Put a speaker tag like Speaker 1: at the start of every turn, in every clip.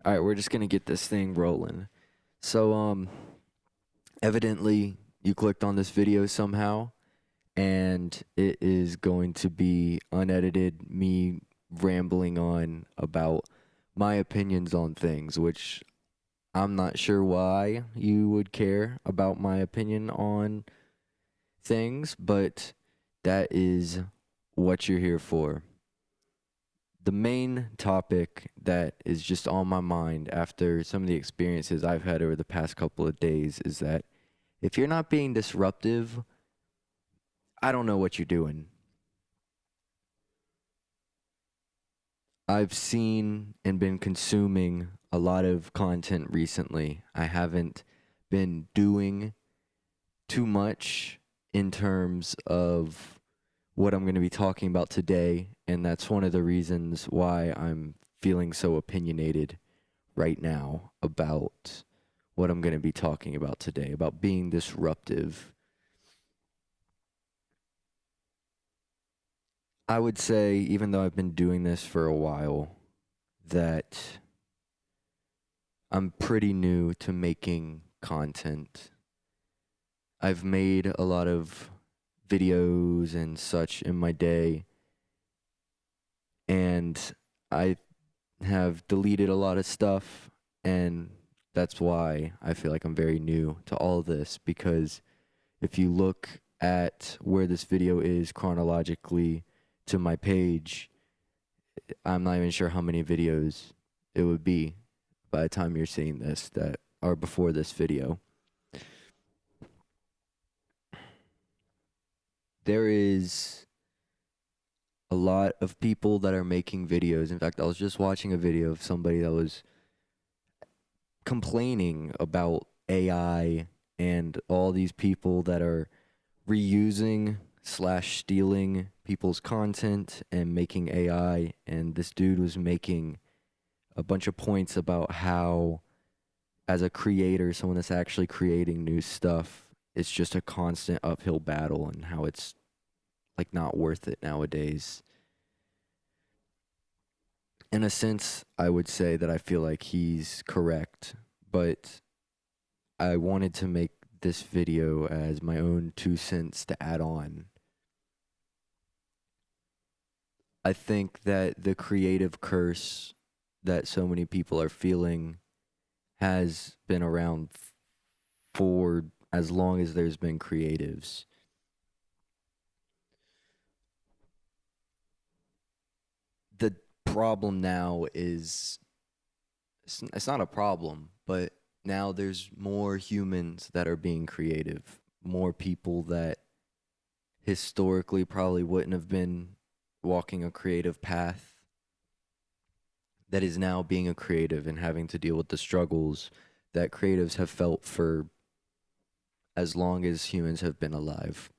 Speaker 1: All right, we're just gonna get this thing rolling. So, evidently you clicked on this video somehow, and it is going to be unedited, me rambling on about my opinions on things, which I'm not sure why you would care about my opinion on things, but that is what you're here for. The main topic that is just on my mind after some of the experiences I've had over the past couple of days is that if you're not being disruptive, I don't know what you're doing. I've seen and been consuming a lot of content recently. I haven't been doing too much in terms of what I'm going to be talking about today, and that's one of the reasons why I'm feeling so opinionated right now about what I'm going to be talking about today, about being disruptive. I would say, even though I've been doing this for a while, that I'm pretty new to making content. I've made a lot of videos and such in my day, and I have deleted a lot of stuff, and that's why I feel like I'm very new to all of this, because if you look at where this video is chronologically to my page, I'm not even sure how many videos it would be by the time you're seeing this that are before this video. There is a lot of people that are making videos. In fact, I was just watching a video of somebody that was complaining about AI and all these people that are reusing slash stealing people's content and making AI. And this dude was making a bunch of points about how, as a creator, someone that's actually creating new stuff, it's just a constant uphill battle, and how it's like not worth it nowadays. In a sense, I would say that I feel like he's correct, but I wanted to make this video as my own 2 cents to add on. I think that the creative curse that so many people are feeling has been around for as long as there's been creatives. The problem now is it's not a problem, but now there's more humans that are being creative, more people that historically probably wouldn't have been walking a creative path that is now being a creative and having to deal with the struggles that creatives have felt for as long as humans have been alive.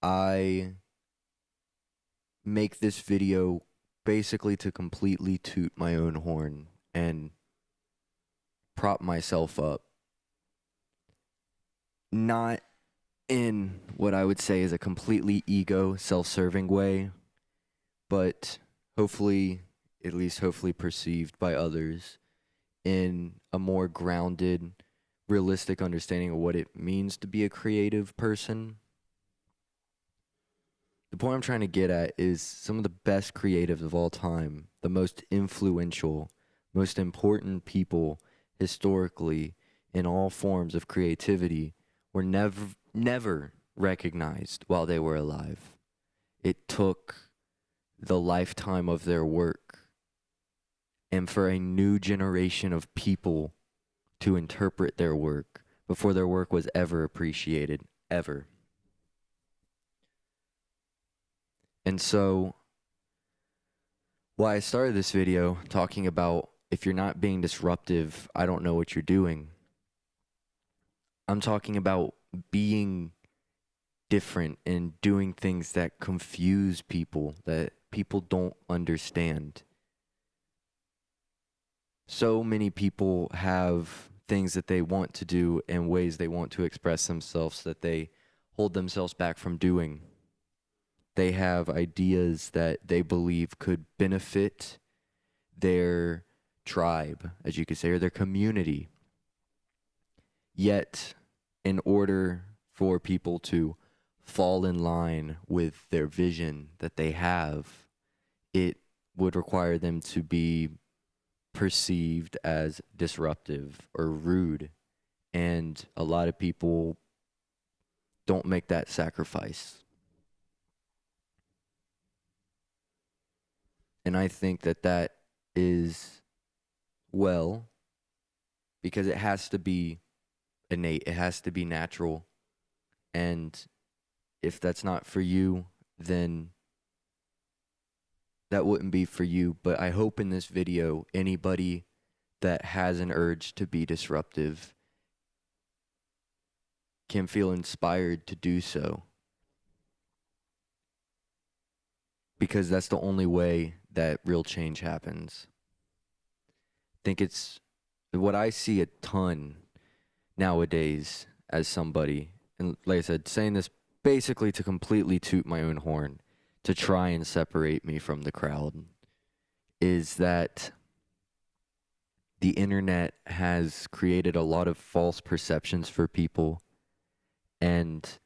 Speaker 1: I make this video basically to completely toot my own horn and prop myself up. Not in what I would say is a completely ego, self-serving way, but hopefully, at least hopefully perceived by others in a more grounded, realistic understanding of what it means to be a creative person. The point I'm trying to get at is some of the best creatives of all time, the most influential, most important people historically in all forms of creativity were never recognized while they were alive. It took the lifetime of their work and for a new generation of people to interpret their work before their work was ever appreciated, ever. And so, why I started this video talking about if you're not being disruptive, I don't know what you're doing. I'm talking about being different and doing things that confuse people, that people don't understand. So many people have things that they want to do and ways they want to express themselves that they hold themselves back from doing. They have ideas that they believe could benefit their tribe, as you could say, or their community. Yet, in order for people to fall in line with their vision that they have, it would require them to be perceived as disruptive or rude. And a lot of people don't make that sacrifice. And I think that that is, well, because it has to be innate, it has to be natural. And if that's not for you, then that wouldn't be for you. But I hope in this video, anybody that has an urge to be disruptive can feel inspired to do so. Because that's the only way that real change happens. I think it's what I see a ton nowadays as somebody, and like I said, saying this basically to completely toot my own horn, to try and separate me from the crowd, is that the internet has created a lot of false perceptions for people, and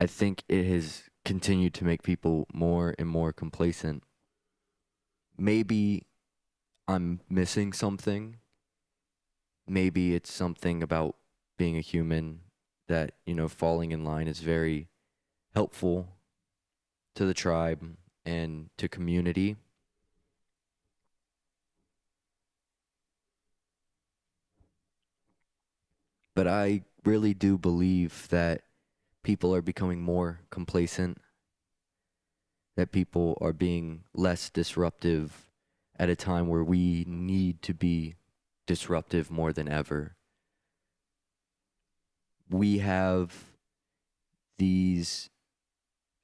Speaker 1: I think it has continued to make people more and more complacent. Maybe I'm missing something. Maybe it's something about being a human that, falling in line is very helpful to the tribe and to community. But I really do believe that people are becoming more complacent, that people are being less disruptive at a time where we need to be disruptive more than ever. We have these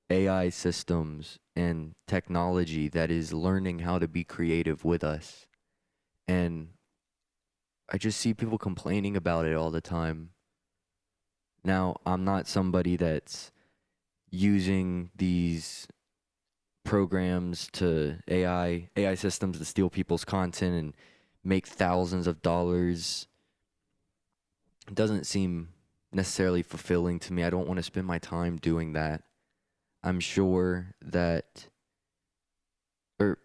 Speaker 1: AI systems and technology that is learning how to be creative with us. And I just see people complaining about it all the time. Now, I'm not somebody that's using these programs to AI systems to steal people's content and make thousands of dollars. It doesn't seem necessarily fulfilling to me. I don't want to spend my time doing that. I'm sure that, or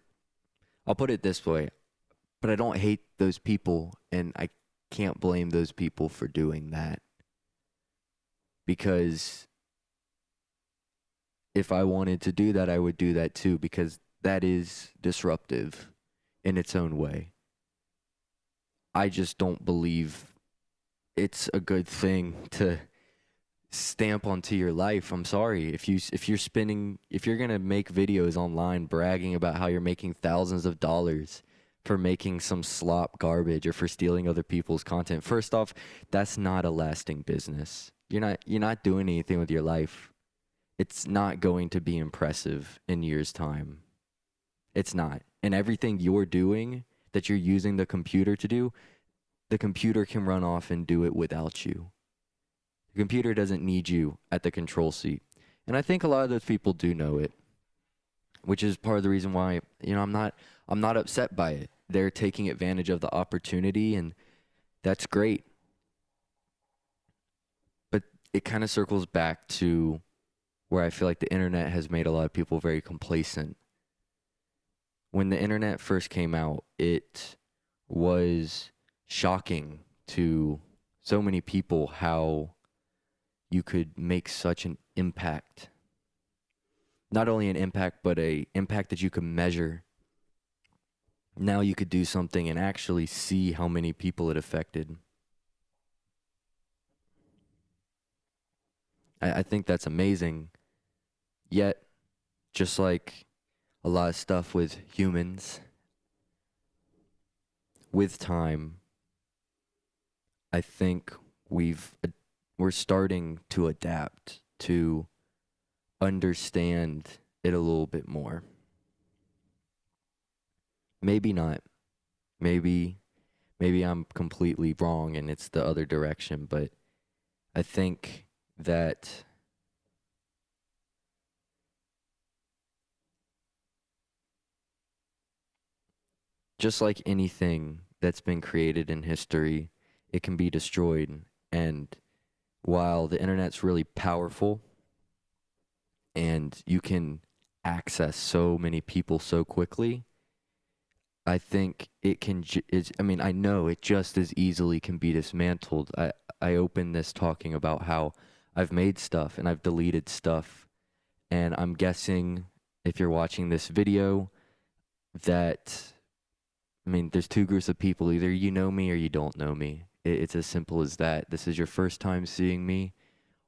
Speaker 1: I'll put it this way, but I don't hate those people, and I can't blame those people for doing that. Because if I wanted to do that, I would do that too, because that is disruptive in its own way. I just don't believe it's a good thing to stamp onto your life. I'm sorry. If you're going to make videos online bragging about how you're making thousands of dollars for making some slop garbage or for stealing other people's content, first off, that's not a lasting business. You're not doing anything with your life. It's not going to be impressive in years' time. It's not. And everything you're doing that you're using the computer to do, the computer can run off and do it without you. The computer doesn't need you at the control seat. And I think a lot of those people do know it, which is part of the reason why, I'm not upset by it. They're taking advantage of the opportunity, and that's great. But it kind of circles back to where I feel like the internet has made a lot of people very complacent. When the internet first came out, it was shocking to so many people how you could make such an impact. Not only an impact, but an impact that you could measure. Now you could do something and actually see how many people it affected. I think that's amazing. Yet, just like a lot of stuff with humans, with time, I think we're starting to adapt to understand it a little bit more. Maybe not. Maybe I'm completely wrong and it's the other direction, but I think that just like anything that's been created in history, it can be destroyed. And while the internet's really powerful and you can access so many people so quickly, I think it can. I mean, I know it just as easily can be dismantled. I opened this talking about how I've made stuff and I've deleted stuff, and I'm guessing if you're watching this video that, I mean, there's two groups of people. Either you know me or you don't know me. It's as simple as that. This is your first time seeing me,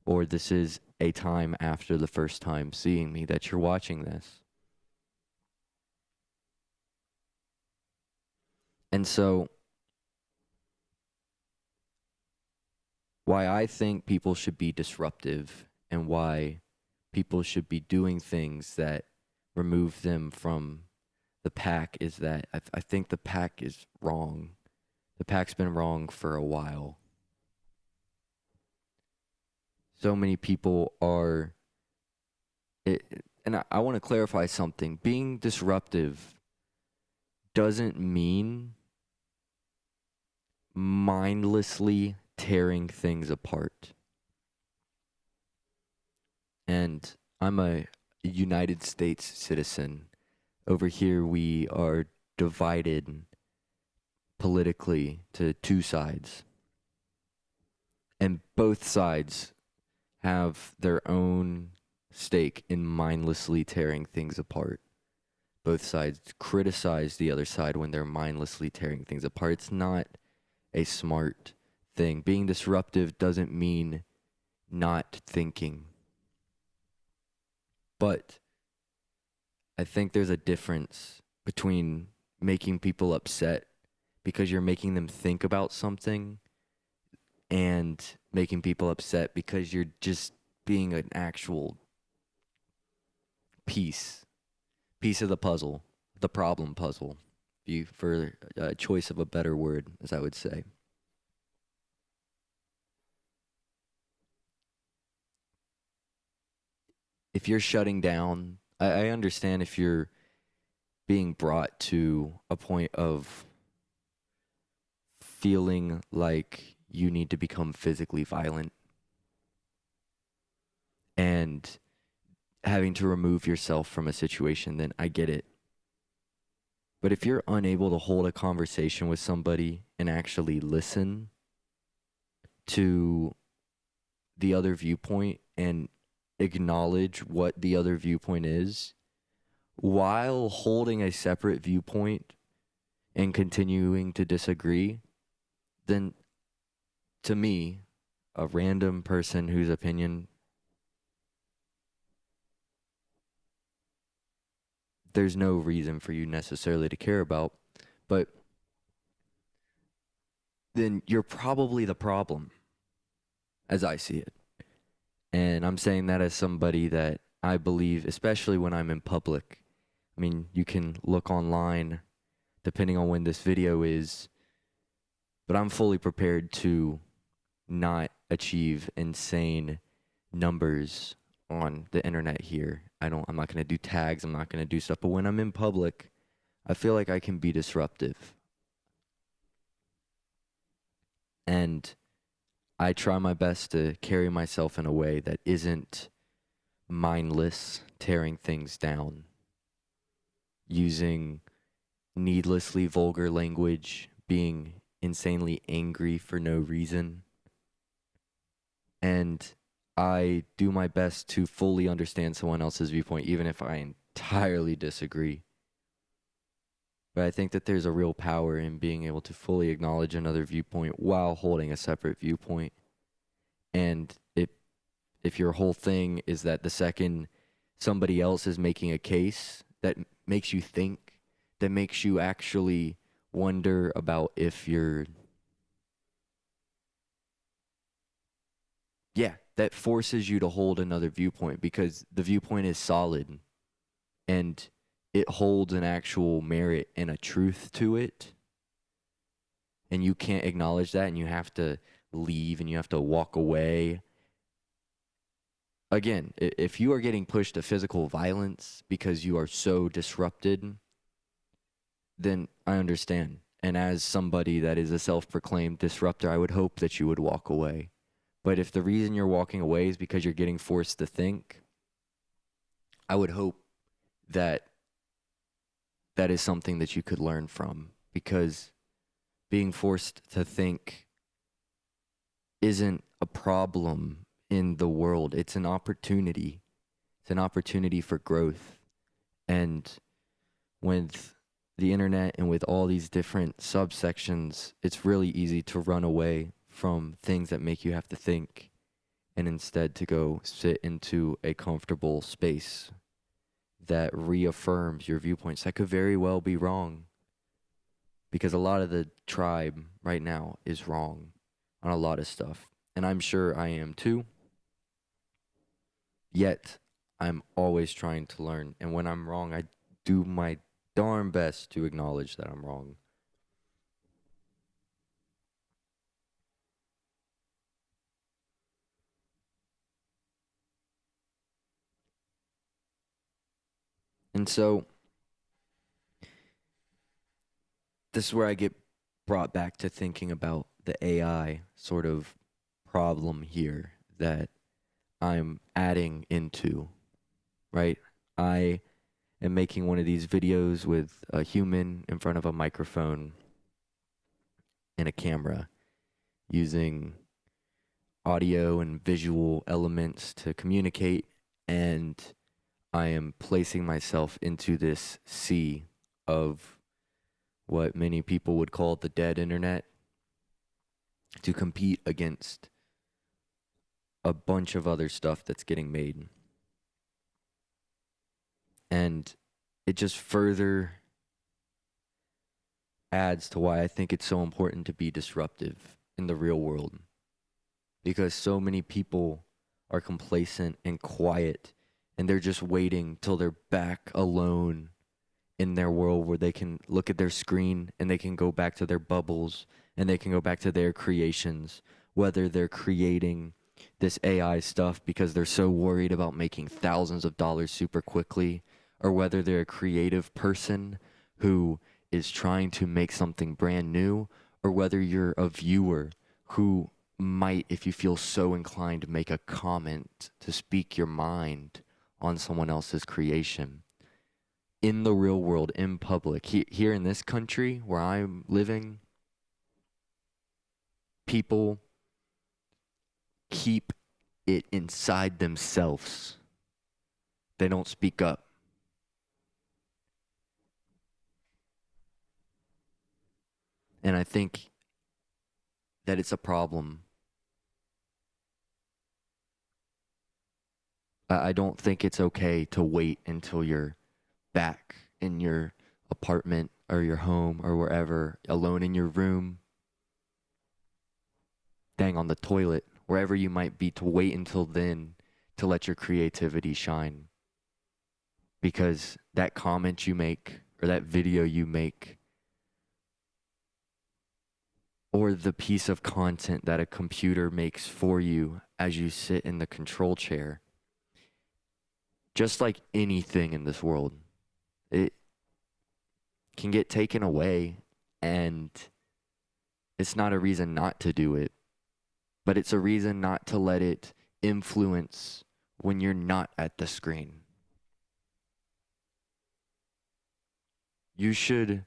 Speaker 1: or this is a time after the first time seeing me that you're watching this. And so, why I think people should be disruptive and why people should be doing things that remove them from the pack is that I think the pack is wrong. The pack's been wrong for a while. So many people are, and I want to clarify something. Being disruptive doesn't mean mindlessly tearing things apart. And I'm a United States citizen. Over here, we are divided politically to two sides. And both sides have their own stake in mindlessly tearing things apart. Both sides criticize the other side when they're mindlessly tearing things apart. It's not a smart thing. Being disruptive doesn't mean not thinking. But I think there's a difference between making people upset because you're making them think about something and making people upset because you're just being an actual piece of the puzzle, the problem puzzle, for a choice of a better word, as I would say. If you're shutting down, I understand if you're being brought to a point of feeling like you need to become physically violent and having to remove yourself from a situation, then I get it. But if you're unable to hold a conversation with somebody and actually listen to the other viewpoint and acknowledge what the other viewpoint is while holding a separate viewpoint and continuing to disagree, then to me, a random person whose opinion, there's no reason for you necessarily to care about, but then you're probably the problem, as I see it. And I'm saying that as somebody that I believe, especially when I'm in public. I mean, you can look online, depending on when this video is, but I'm fully prepared to not achieve insane numbers on the internet here. I'm not going to do tags, I'm not going to do stuff, but when I'm in public, I feel like I can be disruptive. And I try my best to carry myself in a way that isn't mindless, tearing things down, using needlessly vulgar language, being insanely angry for no reason. And I do my best to fully understand someone else's viewpoint, even if I entirely disagree. But I think that there's a real power in being able to fully acknowledge another viewpoint while holding a separate viewpoint. And if your whole thing is that the second somebody else is making a case that makes you think, that makes you actually wonder about if you're, that forces you to hold another viewpoint because the viewpoint is solid and it holds an actual merit and a truth to it. And you can't acknowledge that and you have to leave and you have to walk away. Again, if you are getting pushed to physical violence because you are so disrupted, then I understand. And as somebody that is a self-proclaimed disruptor, I would hope that you would walk away. But if the reason you're walking away is because you're getting forced to think, I would hope that that is something that you could learn from, because being forced to think isn't a problem in the world. It's an opportunity. It's an opportunity for growth. And with the internet and with all these different subsections, it's really easy to run away from things that make you have to think, and instead to go sit into a comfortable space that reaffirms your viewpoints. That could very well be wrong, because a lot of the tribe right now is wrong on a lot of stuff. And I'm sure I am too. Yet, I'm always trying to learn. And when I'm wrong, I do my darn best to acknowledge that I'm wrong. And so, this is where I get brought back to thinking about the AI sort of problem here that I'm adding into, right? I am making one of these videos with a human in front of a microphone and a camera, using audio and visual elements to communicate, and I am placing myself into this sea of what many people would call the dead internet to compete against a bunch of other stuff that's getting made. And it just further adds to why I think it's so important to be disruptive in the real world, because so many people are complacent and quiet, and they're just waiting till they're back alone in their world where they can look at their screen and they can go back to their bubbles and they can go back to their creations, whether they're creating this AI stuff because they're so worried about making thousands of dollars super quickly, or whether they're a creative person who is trying to make something brand new, or whether you're a viewer who might, if you feel so inclined, make a comment to speak your mind on someone else's creation. In the real world, in public, here in this country where I'm living, people keep it inside themselves. They don't speak up. And I think that it's a problem. I don't think it's okay to wait until you're back in your apartment or your home or wherever, alone in your room, dang, on the toilet, wherever you might be, to wait until then to let your creativity shine. Because that comment you make, or that video you make, or the piece of content that a computer makes for you as you sit in the control chair, just like anything in this world, it can get taken away, and it's not a reason not to do it, but it's a reason not to let it influence when you're not at the screen. You should,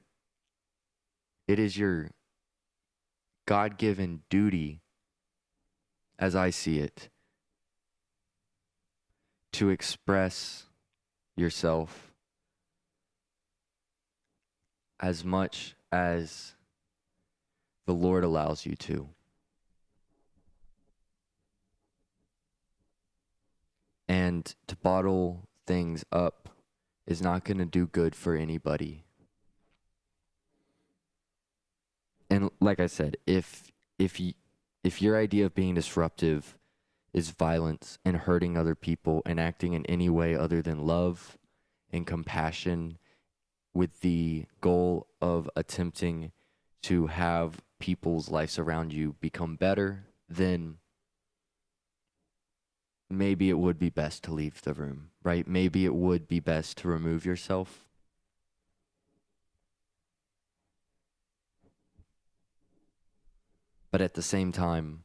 Speaker 1: it is your God-given duty, as I see it, to express yourself as much as the Lord allows you to. And to bottle things up is not going to do good for anybody. And like I said, if your idea of being disruptive is violence and hurting other people and acting in any way other than love and compassion, with the goal of attempting to have people's lives around you become better, then maybe it would be best to leave the room, right? Maybe it would be best to remove yourself. But at the same time,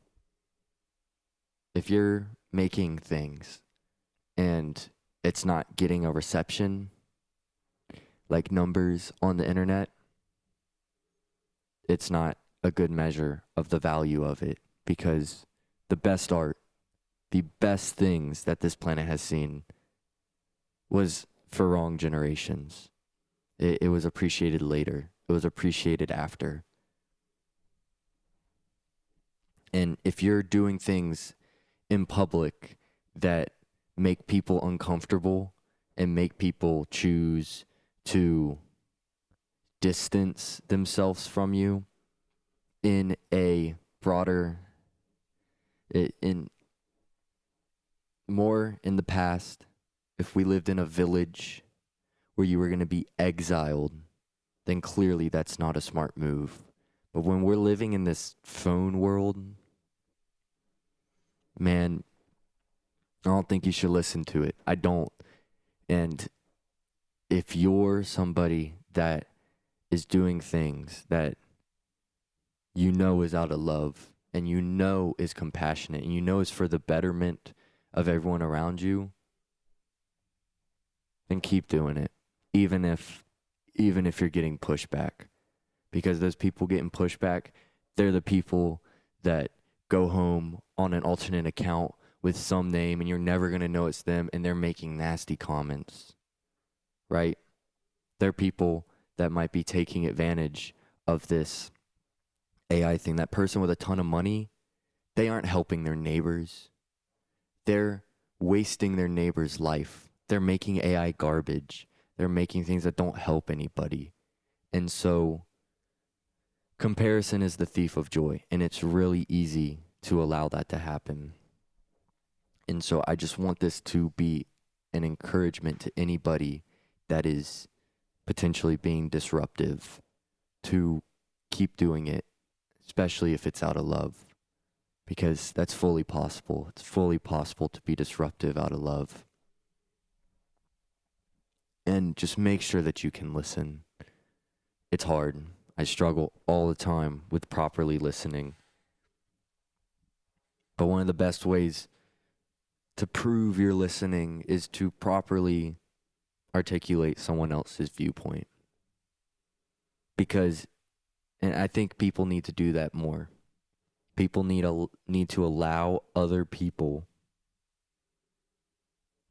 Speaker 1: if you're making things and it's not getting a reception, like numbers on the internet, it's not a good measure of the value of it, because the best art, the best things that this planet has seen was for wrong generations. It was appreciated later. It was appreciated after. And if you're doing things in public that make people uncomfortable and make people choose to distance themselves from you in a broader, in more in the past, if we lived in a village where you were going to be exiled, then clearly that's not a smart move. But when we're living in this phone world, man, I don't think you should listen to it. I don't. And if you're somebody that is doing things that you know is out of love, and you know is compassionate, and you know is for the betterment of everyone around you, then keep doing it, even if you're getting pushback. Because those people getting pushback, they're the people that go home on an alternate account with some name, and you're never going to know it's them, and they're making nasty comments, right? They're people that might be taking advantage of this AI thing. That person with a ton of money, they aren't helping their neighbors. They're wasting their neighbor's life. They're making AI garbage. They're making things that don't help anybody. And so comparison is the thief of joy, and it's really easy to allow that to happen. And so I just want this to be an encouragement to anybody that is potentially being disruptive to keep doing it, especially if it's out of love, because that's fully possible. It's fully possible to be disruptive out of love. And just make sure that you can listen. It's hard. I struggle all the time with properly listening. But one of the best ways to prove you're listening is to properly articulate someone else's viewpoint. Because, and I think people need to do that more. People need to allow other people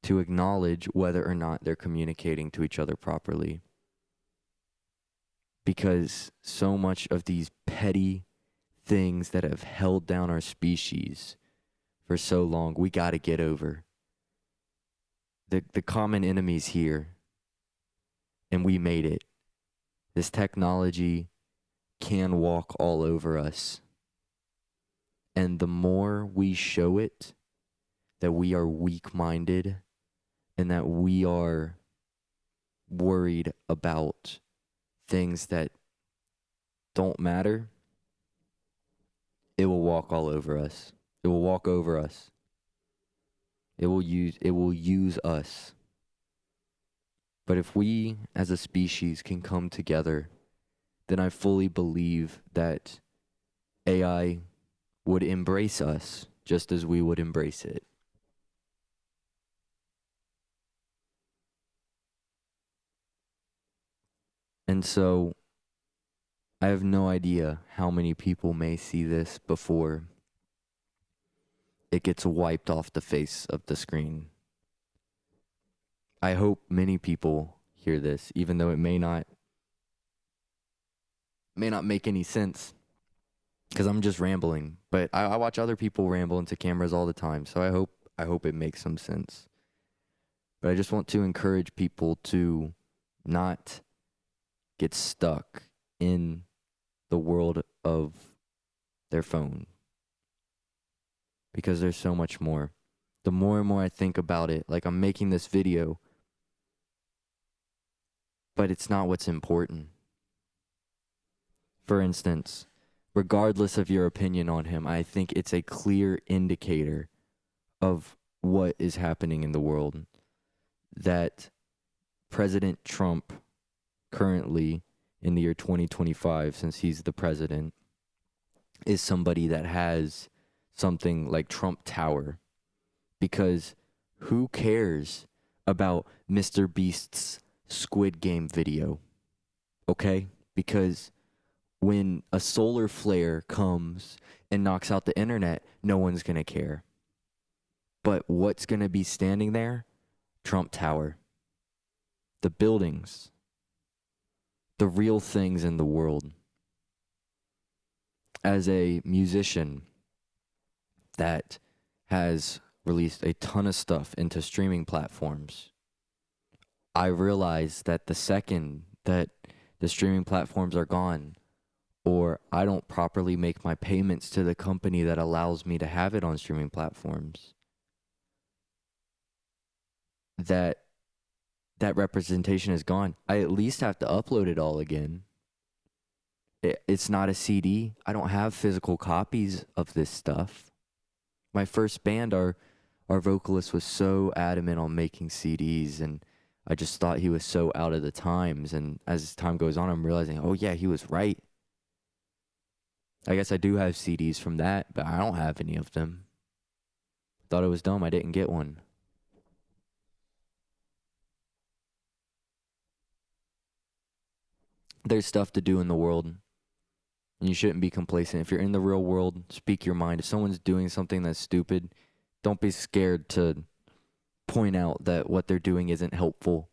Speaker 1: to acknowledge whether or not they're communicating to each other properly. Because so much of these petty things that have held down our species for so long, we got to get over. The common enemy's here, and we made it. This technology can walk all over us. And the more we show it that we are weak-minded and that we are worried about things that don't matter, it will walk all over us. It will walk over us. It will use us. But if we as a species can come together, then I fully believe that AI would embrace us just as we would embrace it. And so I have no idea how many people may see this before it gets wiped off the face of the screen. I hope many people hear this, even though it may not make any sense, because I'm just rambling. But I watch other people ramble into cameras all the time, so I hope it makes some sense. But I just want to encourage people to not get stuck in the world of their phone, because there's so much more. The more and more I think about it, like I'm making this video, but it's not what's important. For instance, regardless of your opinion on him, I think it's a clear indicator of what is happening in the world, that President Trump currently in the year 2025, since he's the president, is somebody that has something like Trump Tower, because who cares about Mr. Beast's Squid Game video? Okay? Because when a solar flare comes and knocks out the internet, no one's going to care. But what's going to be standing there? Trump Tower. The buildings. The real things in the world. As a musician that has released a ton of stuff into streaming platforms, I realize that the second that the streaming platforms are gone, or I don't properly make my payments to the company that allows me to have it on streaming platforms, that representation is gone. I at least have to upload it all again. It's not a CD. I don't have physical copies of this stuff. My first band, our vocalist was so adamant on making CDs, and I just thought he was so out of the times. And as time goes on, I'm realizing, oh yeah, he was right. I guess I do have CDs from that, but I don't have any of them. Thought it was dumb I didn't get one. There's stuff to do in the world, and you shouldn't be complacent. If you're in the real world, speak your mind. If someone's doing something that's stupid, don't be scared to point out that what they're doing isn't helpful.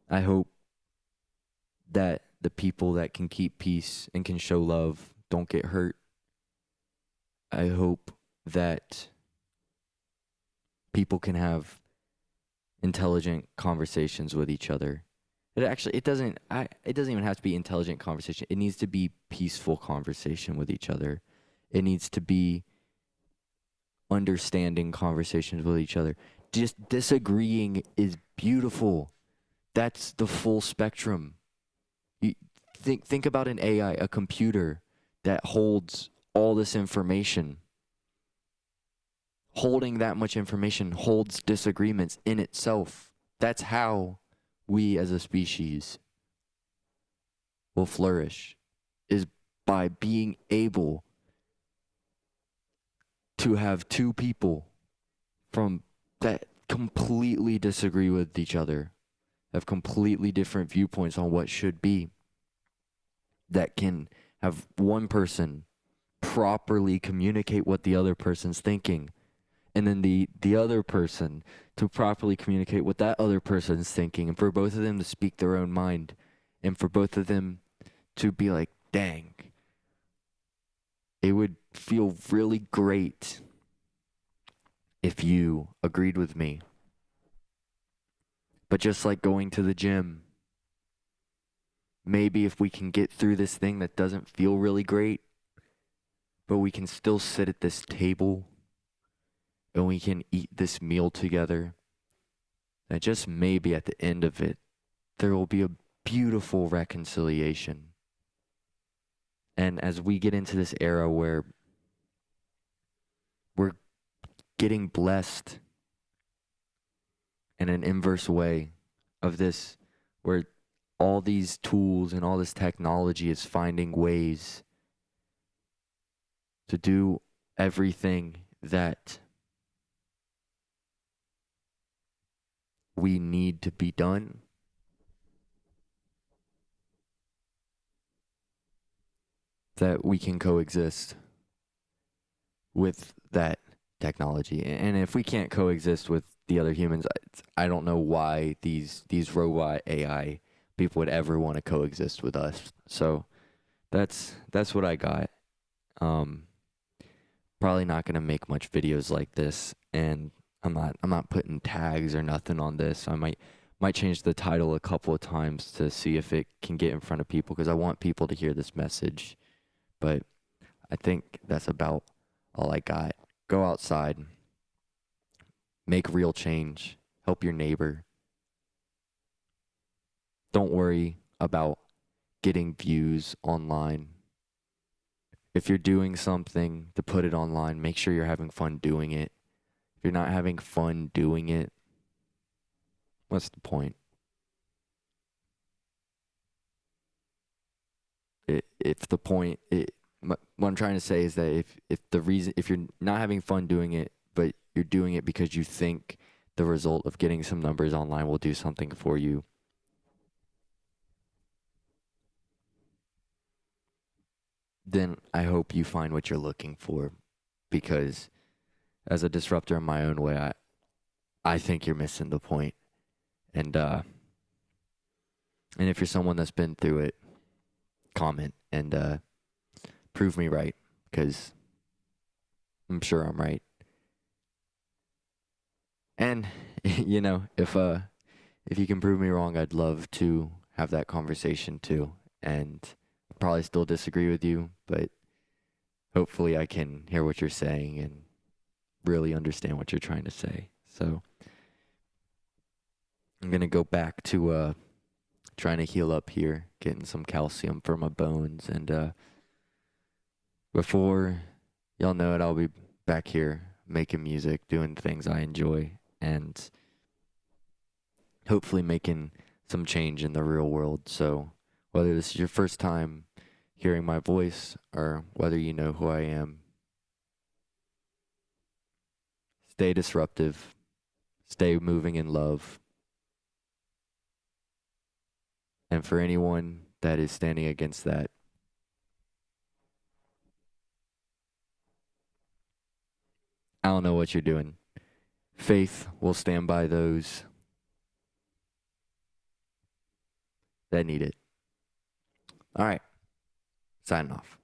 Speaker 1: I hope that the people that can keep peace and can show love don't get hurt. I hope that people can have intelligent conversations with each other. It doesn't even have to be intelligent conversation. It needs to be peaceful conversation with each other. It needs to be understanding conversations with each other. Just disagreeing is beautiful. That's the full spectrum. You think about an AI, a computer that holds all this information. Holding that much information holds disagreements in itself. That's how we as a species will flourish, is by being able to have two people from that completely disagree with each other, have completely different viewpoints on what should be, that can have one person properly communicate what the other person's thinking, and then the other person to properly communicate what that other person's thinking, and for both of them to speak their own mind, and for both of them to be like, dang, it would feel really great if you agreed with me. But just like going to the gym, maybe if we can get through this thing that doesn't feel really great, but we can still sit at this table and we can eat this meal together, and just maybe at the end of it, there will be a beautiful reconciliation. And as we get into this era where we're getting blessed in an inverse way of this, where all these tools and all this technology is finding ways to do everything that we need to be done, that we can coexist with that technology. And if we can't coexist with the other humans, I don't know why these robot AI people would ever want to coexist with us. So that's what I got. Probably not gonna make much videos like this, and I'm not putting tags or nothing on this. I might change the title a couple of times to see if it can get in front of people, because I want people to hear this message. But I think that's about all I got. Go outside. Make real change. Help your neighbor. Don't worry about getting views online. If you're doing something to put it online, make sure you're having fun doing it. If you're not having fun doing it, what's the point? if the point, what I'm trying to say is that if you're not having fun doing it, but you're doing it because you think the result of getting some numbers online will do something for you, then I hope you find what you're looking for. Because as a disruptor in my own way, I think you're missing the point. And if you're someone that's been through it, comment and prove me right, because I'm sure I'm right. And if you can prove me wrong, I'd love to have that conversation too. And I'll probably still disagree with you, but hopefully I can hear what you're saying and really understand what you're trying to say. So I'm gonna go back to trying to heal up here, getting some calcium for my bones, and before y'all know it, I'll be back here making music, doing things I enjoy, and hopefully making some change in the real world. So whether this is your first time hearing my voice or whether you know who I am, stay disruptive, stay moving in love. And for anyone that is standing against that, I don't know what you're doing. Faith will stand by those that need it. All right, signing off.